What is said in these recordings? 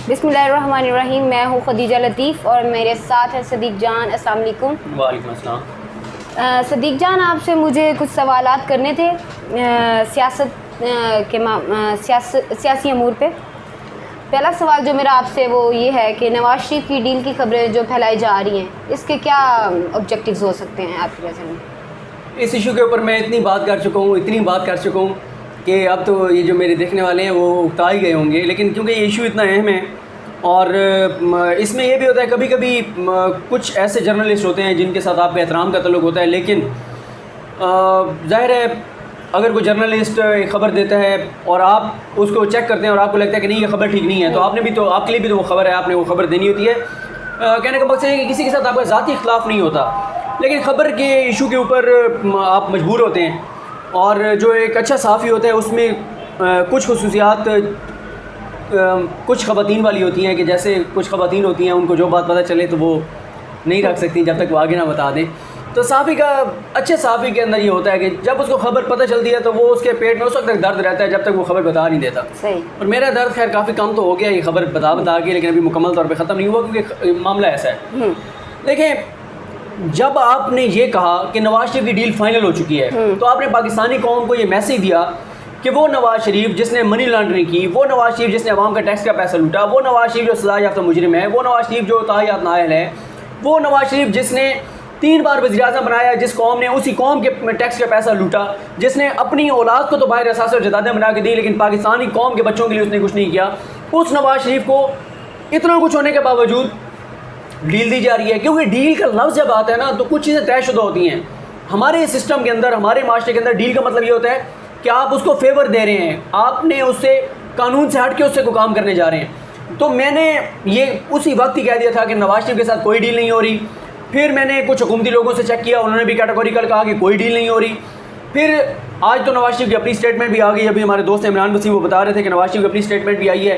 बिस्मिल्लाहिर्रहमानिर्रहीम। मैं हूँ खदीजा लतीफ़ और मेरे साथ है सदीक जान। अस्सलाम वालेकुम। वालेकुम अस्सलाम। सदीक जान, आपसे मुझे कुछ सवालात करने थे सियासी अमूर पे। पहला सवाल जो मेरा आपसे वो ये है कि नवाज शरीफ की डील की खबरें जो फैलाई जा रही हैं, इसके क्या ऑब्जेक्टिव्स हो सकते हैं आपकी नज़र में? इस इशू के ऊपर मैं इतनी बात कर चुका हूँ कि अब तो ये जो मेरे देखने वाले हैं वो उकता ही गए होंगे। लेकिन क्योंकि ये इशू इतना अहम है और इसमें ये भी होता है कभी कभी कुछ ऐसे जर्नलिस्ट होते हैं जिनके साथ आपका एहतराम का तल्लुक़ होता है, लेकिन ज़ाहिर है अगर कोई जर्नलिस्ट एक ख़बर देता है और आप उसको चेक करते हैं और आपको लगता है कि नहीं ये ख़बर ठीक नहीं है, तो आपके लिए भी तो वो ख़बर है, आपने वो ख़बर देनी होती है। कहने का मकसद है कि किसी के साथ आपका ज़ाती इख्तिलाफ़ नहीं होता, लेकिन ख़बर के इशू के ऊपर आप मजबूर होते हैं। और जो एक अच्छा सहाफ़ी होता है उसमें कुछ खुसूसियात कुछ ख़वातीन वाली होती हैं कि जैसे कुछ ख़वातीन होती हैं उनको जो बात पता चले तो वो नहीं रख सकती जब तक वो आगे ना बता दें। तो सहाफ़ी का अच्छे सहाफ़ी के अंदर ये होता है कि जब उसको ख़बर पता चलती है तो वो उसके पेट में उस वक्त तक दर्द रहता है जब तक वो ख़बर बता नहीं देता। सही। और मेरा दर्द खैर काफ़ी कम तो हो गया ये ख़बर बता के, लेकिन अभी मुकम्मल तौर पर ख़त्म नहीं हुआ क्योंकि मामला ऐसा है। देखें, जब आपने ये कहा कि नवाज शरीफ की डील फाइनल हो चुकी है तो आपने पाकिस्तानी कौम को ये मैसेज दिया कि वो नवाज शरीफ जिसने मनी लॉन्ड्रिंग की, वो नवाज शरीफ जिसने अवाम का टैक्स का पैसा लूटा, वो नवाज शरीफ जो सज़ा याफ्ता मुजरिम है, वो नवाज शरीफ जो ताहियात नाअहल है, वो नवाज शरीफ जिसने 3 बार वज़ीर-ए-आज़म बनाया, जिस कौम ने उसी कौम के टैक्स का पैसा लूटा, जिसने अपनी औलाद को तो बाहर असासे और जदादें बना के दी लेकिन पाकिस्तानी कौम के बच्चों के लिए उसने कुछ नहीं किया, उस नवाज शरीफ को इतना कुछ होने के बावजूद डील दी जा रही है। क्योंकि डील का लफ्ज़ जब आता है ना तो कुछ चीज़ें तयशुदा होती हैं हमारे सिस्टम के अंदर, हमारे माशरे के अंदर। डील का मतलब ये होता है कि आप उसको फेवर दे रहे हैं, आपने उससे कानून से हट के उससे कोई काम करने जा रहे हैं। तो मैंने ये उसी वक्त ही कह दिया था कि नवाज शरीफ के साथ कोई डील नहीं हो रही। फिर मैंने कुछ हुकूमती लोगों से चेक किया, उन्होंने भी कैटेगोरिकल कहा कि कोई डील नहीं हो रही। फिर आज तो नवाज शरीफ की अपनी स्टेटमेंट भी आ गई। अभी हमारे दोस्त इमरान वसीम वो बता रहे थे कि नवाज शरीफ की अपनी स्टेटमेंट भी आई है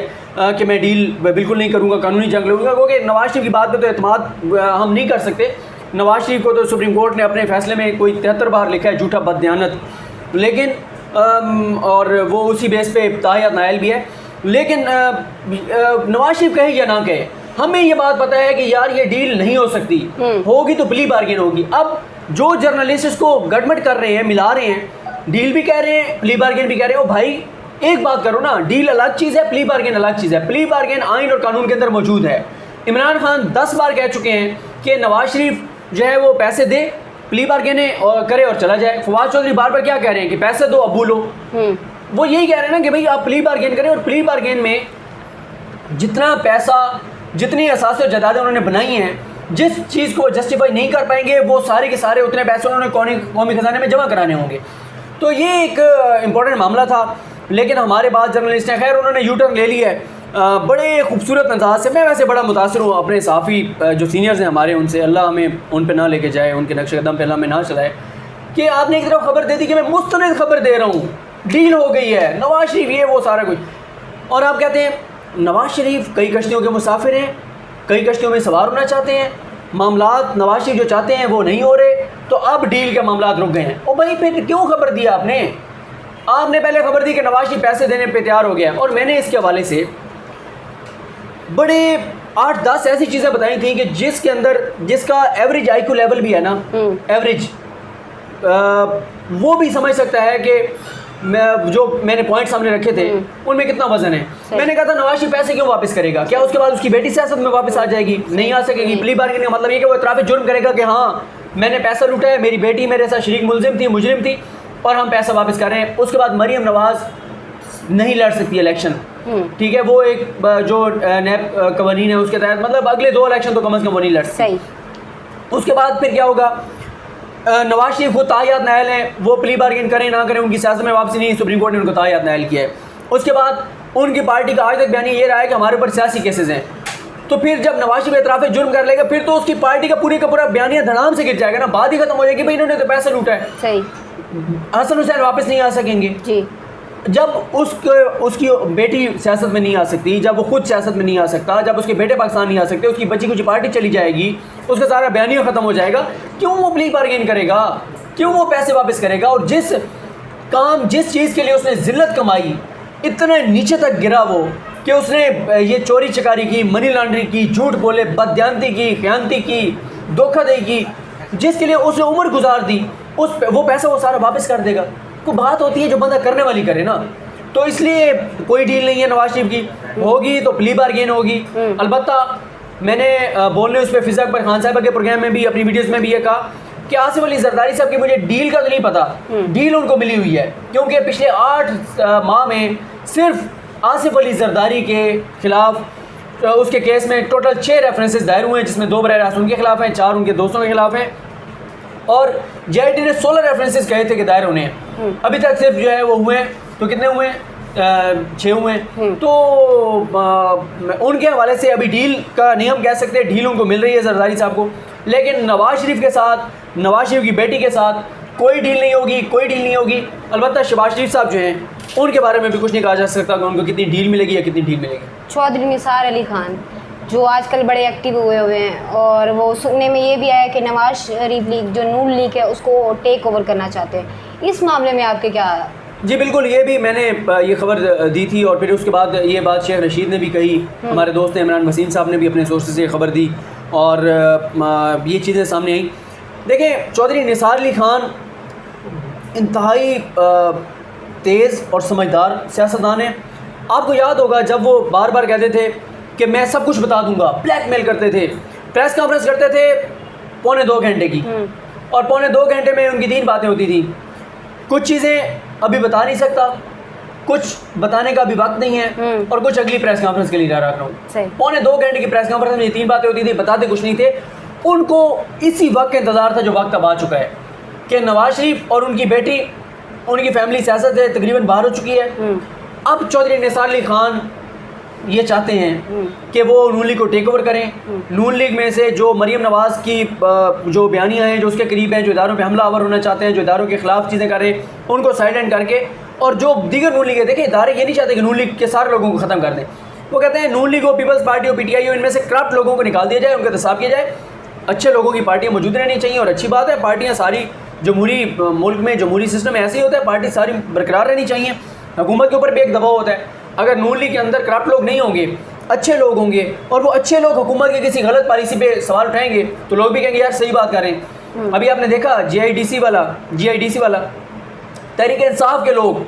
कि मैं डील बिल्कुल नहीं करूँगा, कानूनी जंग लड़ूंगा। क्योंकि नवाज शरीफ की बात पर तो एतमाद हम नहीं कर सकते। नवाज शरीफ को तो सुप्रीम कोर्ट ने अपने फैसले में कोई 73 बार लिखा है झूठा बददियानत, लेकिन और वो उसी बेस पे ताहियात नाअहल भी है। लेकिन नवाज शरीफ कहे या ना कहे, हमें ये बात पता है कि यार ये डील नहीं हो सकती, होगी तो प्ली बार्गेन होगी। अब जो जर्नलिस्ट इसको गड़बड़ कर रहे हैं, मिला रहे हैं, डील भी कह रहे हैं, प्ली बार्गेन भी कह रहे हैं। ओ भाई एक बात करो ना, डील अलग चीज़ है, प्ली बार्गेन अलग चीज़ है। प्ली बार्गेन आइन और कानून के अंदर मौजूद है। इमरान खान 10 बार कह चुके हैं कि नवाज शरीफ जो है वो पैसे दे, प्ली बार्गेन और करे और चला जाए। फवाद चौधरी बार बार क्या कह रहे हैं कि पैसे दो अब लो। वो यही कह रहे हैं ना कि भाई आप प्ली बार्गेन करें, और प्ली बार्गेन में जितना पैसा, जितनी असासे और जदादें उन्होंने बनाई हैं, जिस चीज़ को जस्टिफाई नहीं कर पाएंगे वो सारे के सारे उतने पैसे उन्होंने कौमी खजाने में जमा कराने होंगे। तो ये एक इम्पॉर्टेंट मामला था। लेकिन हमारे बाद जर्नलिस्ट हैं, खैर उन्होंने यू टर्न ले लिया है बड़े खूबसूरत अंदाज से। मैं वैसे बड़ा मुतासर हूँ अपने साफ़ी जो सीनियर्स हैं हमारे, उनसे। अल्लाह हमें उन पे ना लेके जाए, उनके नक्श कदम पे अल्लाह में ना चलाए। कि आपने एक तरफ खबर दे दी कि मैं मुस्तनद खबर दे रहा हूँ, डील हो गई है, नवाज शरीफ ये वो सारा कुछ, और आप कहते हैं नवाज शरीफ कई कश्तियों के मुसाफिर हैं, कई कश्तियों में सवार होना चाहते हैं, मामलात नवाज शरीफ जो चाहते हैं वो नहीं हो रहे, तो अब डील के मामलात रुक गए हैं। ओ भाई फिर क्यों खबर दिया आपने पहले खबर दी कि नवाज शरीफ पैसे देने पे तैयार हो गया। और मैंने इसके हवाले से बड़े 8-10 ऐसी चीज़ें बताई थी कि जिसके अंदर जिसका एवरेज IQ लेवल भी है ना, एवरेज वो भी समझ सकता है कि जो मैंने पॉइंट सामने रखे थे उनमें कितना वजन है। मैंने कहा था नवाज शरीफ पैसे क्यों वापस करेगा, क्या उसके बाद उसकी बेटी सियासत में वापस आ जाएगी? नहीं आ सकेगी। प्ली बार्गेन का मतलब ये कि वो इतराफ़ जुर्म करेगा कि हाँ मैंने पैसा लूटा है, मेरी बेटी मेरे साथ शरीक मुजरिम थी और हम पैसा वापस कर रहे हैं। उसके बाद मरियम नवाज नहीं लड़ सकती इलेक्शन, ठीक है, वो एक जो नैब कवानीन है उसके तहत, मतलब अगले 2 इलेक्शन तो कम अज़ कम वो नहीं लड़ सकती। उसके बाद फिर क्या होगा, नवाज शरीफ को ताहियात नाअहल है, वो प्ली बार्गेन करें ना करें उनकी सियासत में वापसी नहीं, सुप्रीम कोर्ट ने उनको ताहियात नाअहल किया है। उसके बाद उनकी पार्टी का आज तक बयान ये रहा है कि हमारे ऊपर सियासी केसेस हैं। तो फिर जब नवाज शरीफ एतराफ़ जुर्म कर लेगा फिर तो उसकी पार्टी का पूरा बयानिया धड़ाम से गिर जाएगा ना, बात ही खत्म हो जाएगी भाई इन्होंने तो पैसा लूटा है। सही। हसन हुसैन वापस नहीं आ सकेंगे जी। जब उसकी बेटी सियासत में नहीं आ सकती, जब वो खुद सियासत में नहीं आ सकता, जब उसके बेटे पाकिस्तान नहीं आ सकते, उसकी बच्ची कुछ पार्टी चली जाएगी, उसका सारा बयानिया ख़त्म हो जाएगा। क्यों वो प्ली बार्गेन करेगा, क्यों वो पैसे वापस करेगा? और जिस चीज़ के लिए उसने जिल्लत कमाई, इतने नीचे तक गिरा वो, कि उसने ये चोरी चकारी की, मनी लॉन्ड्रिंग की, झूठ बोले, बदयांती की, खयानती की, धोखाधड़ी की, जिसके लिए उसने उम्र गुजार दी, वो पैसा वो सारा वापस कर देगा। कोई बात होती है जो बंदा करने वाली करे ना, तो इसलिए कोई डील नहीं है नवाज शरीफ की। होगी तो प्ली बार्गेन होगी। अलबत्ता मैंने बोलने उस पर फिज़ा अकबर खान साहब के प्रोग्राम में भी, अपनी वीडियोस में भी ये कहा कि आसिफ अली जरदारी साहब की मुझे डील का तो नहीं पता, डील उनको मिली हुई है, क्योंकि पिछले 8 माह में सिर्फ आसिफ अली जरदारी के खिलाफ उसके केस में टोटल 6 रेफरेंसेस दायर हुए हैं, जिसमें 2 बराह रास्त उनके खिलाफ हैं, 4 उनके दोस्तों के खिलाफ हैं, और JIT ने 16 रेफरेंसेस कहे थे कि दायर होने हैं। अभी तक सिर्फ जो है वो हुए हैं, तो कितने हुए हैं? 6 हुए हैं। तो उनके हवाले से अभी डील का नहीं हम कह सकते, डील उनको मिल रही है जरदारी साहब को, लेकिन नवाज शरीफ के साथ, नवाज शरीफ की बेटी के साथ कोई डील नहीं होगी, कोई डील नहीं होगी। अलबत्ता शहबाज शरीफ साहब जो हैं उनके बारे में भी कुछ नहीं कहा जा सकता कि उनको कितनी डील मिलेगी या कितनी डील मिलेगी। चौधरी निसार अली खान जो आजकल बड़े एक्टिव हुए हैं, और वो सुनने में ये भी आया कि नवाज शरीफ लीग जो नून लीग है उसको टेक ओवर करना चाहते हैं। इस मामले में आपके क्या? जी बिल्कुल, ये भी मैंने ये खबर दी थी, और फिर उसके बाद ये बात शेख रशीद ने भी कही, हमारे दोस्त इमरान वसीम साहब ने भी अपने सोर्सेज से खबर दी, और ये चीज़ें सामने आई। देखें, चौधरी निसार अली खान इंतहाई तेज़ और समझदार सियासतदान है। आपको याद होगा जब वो बार बार कहते थे कि मैं सब कुछ बता दूंगा, ब्लैकमेल करते थे, प्रेस कॉन्फ्रेंस करते थे 1.25 घंटे की, और 1.25 घंटे में उनकी 3 बातें होती थी। कुछ चीज़ें अभी बता नहीं सकता, कुछ बताने का भी वक्त नहीं है, और कुछ अगली प्रेस कॉन्फ्रेंस के लिए जा रहा हूँ। 1.25 घंटे की प्रेस कॉन्फ्रेंस में 3 बातें होती थी, बताते कुछ नहीं थे। उनको इसी वक्त का इंतज़ार था जो वक्त अब आ चुका है कि नवाज शरीफ और उनकी बेटी, उनकी फैमिली सियासत से तकरीबन बाहर हो चुकी है। अब चौधरी निसार अली खान ये चाहते हैं कि वो नून लीग को टेक ओवर करें। नून लीग में से जो मरीम नवाज़ की जो बयानियाँ हैं, जो उसके करीब हैं, जो इदारों पे हमला आवर होना चाहते हैं, जो इदारों के ख़िलाफ़ चीज़ें कर रहे हैं, उनको साइलेंट करके, और जो दीगर नून लीग है, देखिए इदारे ये नहीं चाहते कि नून लीग के सारे लोगों को ख़त्म कर दें। वो कहते हैं नून लीग हो, पीपल्स पार्टी हो, PTI हो, इनमें से करप्ट लोगों को निकाल दिया जाए, उनका एहतसाब किया जाए, अच्छे लोगों की पार्टियाँ मौजूद रहनी चाहिए। और अच्छी बात है, पार्टियाँ सारी जमहूरी मुल्क में जमहूरी सिस्टम ऐसे ही होता है, पार्टी सारी बरकरार रहनी चाहिए। हुकूमत के ऊपर भी एक दबाव होता है, अगर नून लीग के अंदर करप्ट लोग नहीं होंगे, अच्छे लोग होंगे, और वो अच्छे लोग हुकूमत की किसी गलत पॉलिसी पे सवाल उठाएंगे, तो लोग भी कहेंगे यार सही बात कर रहे हैं। अभी आपने देखा GIDC वाला तहरीक इंसाफ के लोग,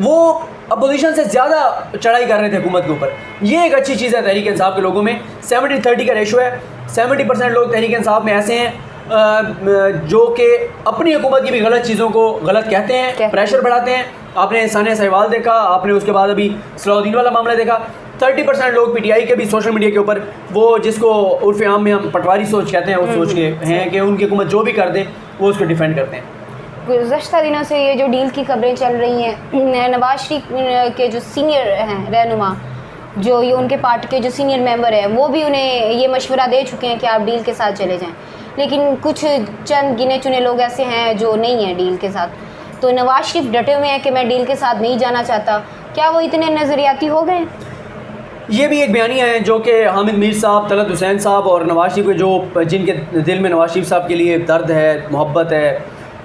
वो अपोजिशन से ज़्यादा चढ़ाई कर रहे थे हुकूमत के ऊपर। ये एक अच्छी चीज़ है तहरीक इंसाफ के लोगों में। 70-30 का रेशो है। 70% लोग तहरीक इंसाफ में ऐसे हैं जो कि अपनी हुकूमत की भी गलत चीज़ों को गलत कहते हैं, प्रेशर बढ़ाते हैं। आपने सानिया सहवाल देखा, आपने उसके बाद अभी सलाउद्दीन वाला मामला देखा। 30% लोग PTI के भी सोशल मीडिया के ऊपर, वो जिसको उर्फ़ आम में हम पटवारी सोच कहते हैं, उस सोच के हैं कि उनकी हुकूमत जो भी कर दे वो उसको डिफेंड करते हैं। गुज़श्ता दिनों से ये जो डील की खबरें चल रही हैं, नवाज शरीफ के जो सीनियर हैं रहनुमा, जो ये उनके पार्टी के जो सीनियर मेंबर हैं, वो भी उन्हें ये मशवरा दे चुके हैं कि आप डील के साथ चले जाएं, लेकिन कुछ चंद गिने चुने लोग ऐसे हैं जो नहीं हैं डील के साथ। तो नवाज शरीफ डटे हुए हैं कि मैं डील के साथ नहीं जाना चाहता। क्या वो इतने नज़रियाती हो गए? ये भी एक बयानिया है जो कि हामिद मीर साहब, तलत हुसैन साहब और नवाज शरीफ के जो जिनके दिल में नवाज शरीफ साहब के लिए दर्द है, मोहब्बत है,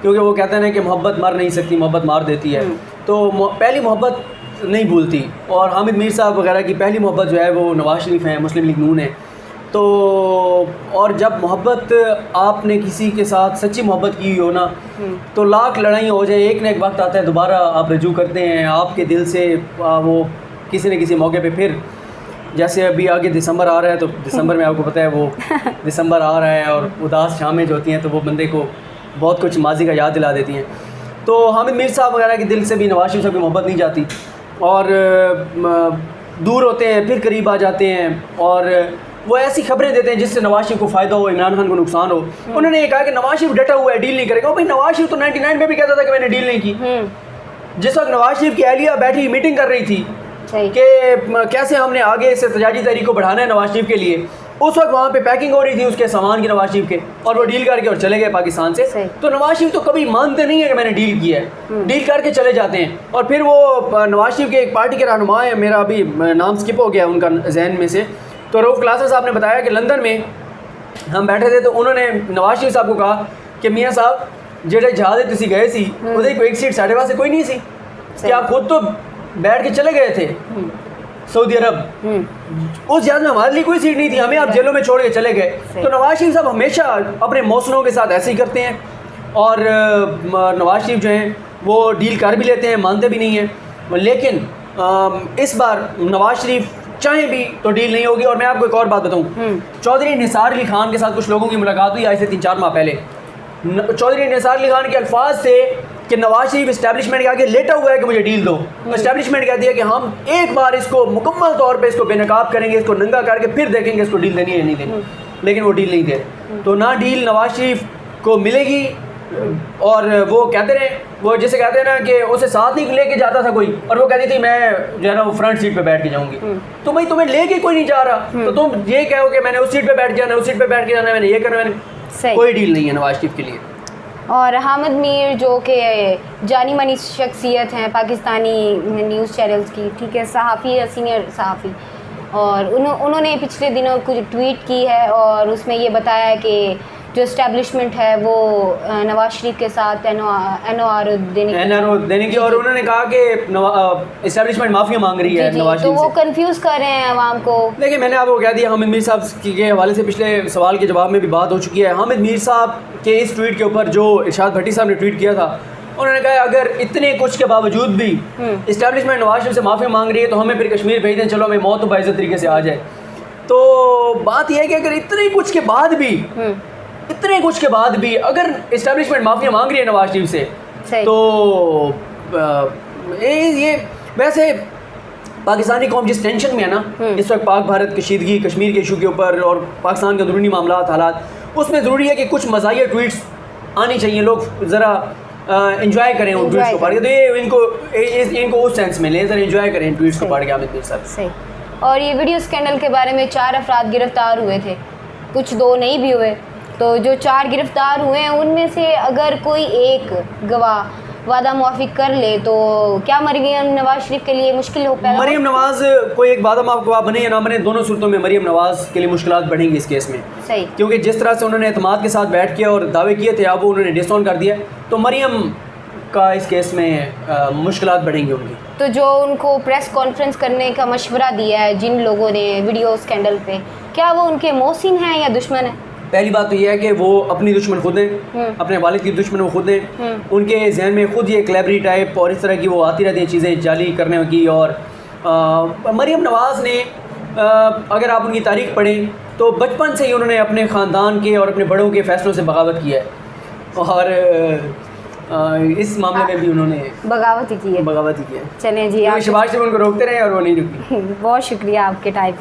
क्योंकि वो कहते हैं कि मोहब्बत मर नहीं सकती, मोहब्बत मार देती है। तो पहली मोहब्बत नहीं भूलती, और हामिद मीर साहब वगैरह की पहली मोहब्बत जो है वो नवाज शरीफ है, मुस्लिम लीग नून है। तो और जब मोहब्बत आपने किसी के साथ सच्ची मोहब्बत की हो ना, तो लाख लड़ाई हो जाए, एक न एक वक्त आता है दोबारा आप रजू करते हैं आपके दिल से। वो किसी न किसी मौके पे फिर, जैसे अभी आगे दिसंबर आ रहा है, तो दिसंबर में आपको पता है वो दिसंबर आ रहा है, और उदास शामें जो होती हैं तो वो बंदे को बहुत कुछ माजी का याद दिला देती हैं। तो हामिद मीर साहब वगैरह के दिल से भी नवाज शरीफ साहब की मोहब्बत नहीं जाती, और दूर होते हैं फिर करीब आ जाते हैं, और वो ऐसी खबरें देते हैं जिससे नवाज शरीफ को फ़ायदा हो, इमरान खान को नुकसान हो। उन्होंने ये कहा कि नवाज शरीफ डटा हुआ है, डील नहीं करेगा। भाई नवाज शरीफ तो 99 में भी कहता था कि मैंने डील नहीं की। जिस वक्त नवाज शरीफ की अहलिया बैठी मीटिंग कर रही थी कि कैसे हमने आगे से तजाजी तहरीक को बढ़ाना है नवाज शरीफ के लिए, उस वक्त वहाँ पे पैकिंग हो रही थी उसके सामान की नवाज शरीफ के, और वो डील करके और चले गए पाकिस्तान से। तो नवाज शरीफ तो कभी मानते नहीं है कि मैंने डील किया है, डील करके चले जाते हैं। और फिर वो नवाज शरीफ के एक पार्टी के रहनुमा है, मेरा अभी नाम स्किप हो गया उनका जहन में से, तो रऊफ़ क्लासा साहब ने बताया कि लंदन में हम बैठे थे, तो उन्होंने नवाज शरीफ साहब को कहा कि मियाँ साहब जेड़े जहाज़ तुसी गए सी उधर कोई एक सीट साढ़े पास कोई नहीं सी, कि आप खुद तो बैठ के चले गए थे, सऊदी अरब, उस जहाज में हमारे लिए कोई सीट नहीं थी, हमें आप जेलों में छोड़ के चले गए। तो नवाज शरीफ साहब हमेशा अपने मौसलों के साथ ऐसे ही करते हैं, और नवाज शरीफ जो हैं वो डील कर भी लेते हैं, मानते भी नहीं हैं। लेकिन इस बार नवाज शरीफ चाहे भी तो डील नहीं होगी। और मैं आपको एक और बात बताऊं, चौधरी निसार अली खान के साथ कुछ लोगों की मुलाकात हुई आज से 3-4 माह पहले। चौधरी निसार अली खान के अल्फाज थे कि नवाज शरीफ इस्टेब्लिशमेंट के आगे लेटा हुआ है कि मुझे डील दो। इस्टेब्लिशमेंट कहती है कि हम एक बार इसको मुकम्मल तौर पे इसको बेनकाब करेंगे, इसको नंगा करके फिर देखेंगे इसको डील देनी है या नहीं देनी। लेकिन वो डील नहीं दे रहे। तो ना डील नवाज शरीफ को मिलेगी, और वो कहते रहे, वो जैसे कहते हैं ना कि उसे साथ ही लेके जाता था कोई, और वो कहती थी मैं जो है ना वो फ्रंट सीट पे बैठ के जाऊंगी। तो भाई तुम्हें लेके कोई नहीं जा रहा, तो तुम ये कहो कि मैंने उस सीट पे बैठ जाना, उस सीट पे बैठ के जाना, मैंने ये करना, मैंने कोई डील नहीं है नवाज शरीफ के लिए। और हामिद मीर जो कि जानी मानी शख्सियत हैं पाकिस्तानी न्यूज़ चैनल्स की, ठीक है, सहाफ़ी है, सीनियर सहाफ़ी, और उन्होंने पिछले दिनों कुछ ट्वीट की है और उसमें ये बताया है कि जो इस्टेब्लिशमेंट है वो नवाज शरीफ के साथ एनओआर देने की, और उन्होंने कहा कि इस्टेब्लिशमेंट माफ़ी मांग रही है नवाज शरीफ तो वो कंफ्यूज कर रहे हैं आवाम को। देखिए मैंने आपको कह दिया, हामिद मीर साहब के हवाले से पिछले सवाल के जवाब में भी बात हो चुकी है। हामिद मीर साहब के इस ट्वीट के ऊपर जो इरशाद भट्टी साहब ने ट्वीट किया था, उन्होंने कहा अगर इतने कुछ के बावजूद भी इस्टेब्लिशमेंट नवाज शरीफ से माफ़ी मांग रही है तो हमें फिर कश्मीर भेज दें, चलो हमें मौत तो बाइज़्ज़त तरीके से आ जाए। तो बात यह है कि अगर इतने कुछ के बाद भी अगर इस्टेब्लिशमेंट माफिया मांग रही है नवाज शरीफ से, तो ये वैसे पाकिस्तानी कौम जिस टेंशन में है ना इस वक्त, पाक भारत कशीदगी, कश्मीर के इशू के ऊपर और पाकिस्तान के अंदरूनी मामला हालात, उसमें ज़रूरी है कि कुछ मज़ाहिया ट्वीट्स आनी चाहिए, लोग ज़रा इंजॉय करें उन ट्वीट्स को पढ़ के। तो ये इनको उस सेंस में लें, ज़रा इंजॉय करें ट्वीट्स को पढ़ के हामिद मीर साहब। सही। और ये वीडियो स्कैंडल के बारे में 4 अफराद गिरफ्तार हुए थे, कुछ 2 नहीं भी हुए। तो जो 4 गिरफ्तार हुए हैं उनमें से अगर कोई एक गवाह वादा मुआफ़ी कर ले तो क्या मरीम नवाज शरीफ के लिए मुश्किल हो पैदा? मरीम नवाज कोई एक वादा माफ गवाह बने या ना बने, दोनों सूरतों में मरीम नवाज के लिए मुश्किलात बढ़ेंगी इस केस में। सही। क्योंकि जिस तरह से उन्होंने एतमाद के साथ बैठ किया और दावे किए थे, अब वो उन्होंने डिसऑन कर दिया, तो मरीम का इस केस में मुश्किलात बढ़ेंगी उनकी। तो जो उनको प्रेस कॉन्फ्रेंस करने का मशवरा दिया है जिन लोगों ने वीडियो स्कैंडल पे, क्या वो उनके मोहसिन हैं या दुश्मन हैं? पहली बात तो ये है कि वो अपनी दुश्मन खुद हैं, अपने वालिद की दुश्मन वो खुद हैं। उनके जहन में खुद ये क्लेबरी टाइप और इस तरह की वो आती रहती हैं चीज़ें जाली करने की। और मरीम नवाज़ ने अगर आप उनकी तारीख पढ़ें तो बचपन से ही उन्होंने अपने ख़ानदान के और अपने बड़ों के फ़ैसलों से बगावत किया है, और इस मामले में भी उन्होंने बगावत ही की है। बगावत ही किया। चलें जी, आप शहबाज शरीफ उनको रोकते रहे और वो नहीं रुकी। बहुत शुक्रिया आपके टाइप।